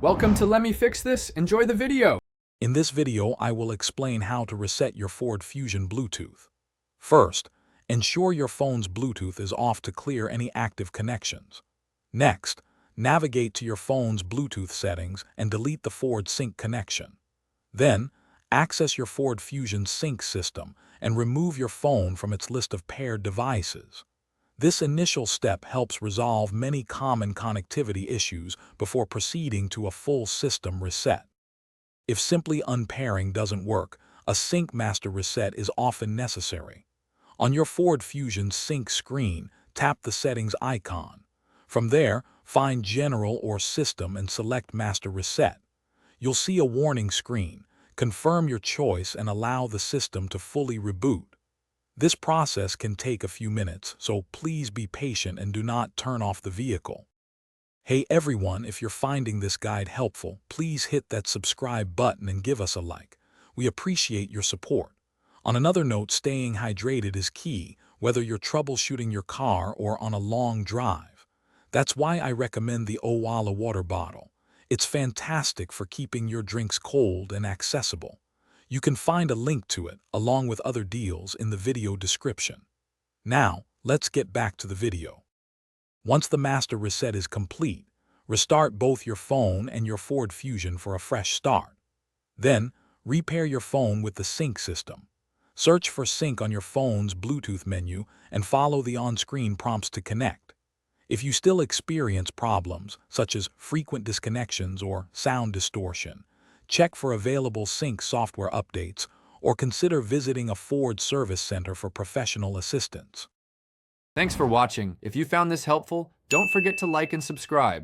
Welcome to Let Me Fix This. Enjoy the video. In this video, I will explain how to reset your Ford Fusion Bluetooth. First, ensure your phone's Bluetooth is off to clear any active connections. Next, navigate to your phone's Bluetooth settings and delete the Ford Sync connection. Then, access your Ford Fusion Sync system and remove your phone from its list of paired devices. This initial step helps resolve many common connectivity issues before proceeding to a full system reset. If simply unpairing doesn't work, a Sync Master reset is often necessary. On your Ford Fusion Sync screen, tap the Settings icon. From there, find General or System and select Master Reset. You'll see a warning screen. Confirm your choice and allow the system to fully reboot. This process can take a few minutes, so please be patient and do not turn off the vehicle. Hey everyone, if you're finding this guide helpful, please hit that subscribe button and give us a like. We appreciate your support. On another note, staying hydrated is key, whether you're troubleshooting your car or on a long drive. That's why I recommend the Owala water bottle. It's fantastic for keeping your drinks cold and accessible. You can find a link to it, along with other deals, in the video description. Now, let's get back to the video. Once the master reset is complete, restart both your phone and your Ford Fusion for a fresh start. Then, repair your phone with the Sync system. Search for Sync on your phone's Bluetooth menu and follow the on-screen prompts to connect. If you still experience problems, such as frequent disconnections or sound distortion, check for available Sync software updates or consider visiting a Ford service center for professional assistance. Thanks for watching. If you found this helpful, don't forget to like and subscribe.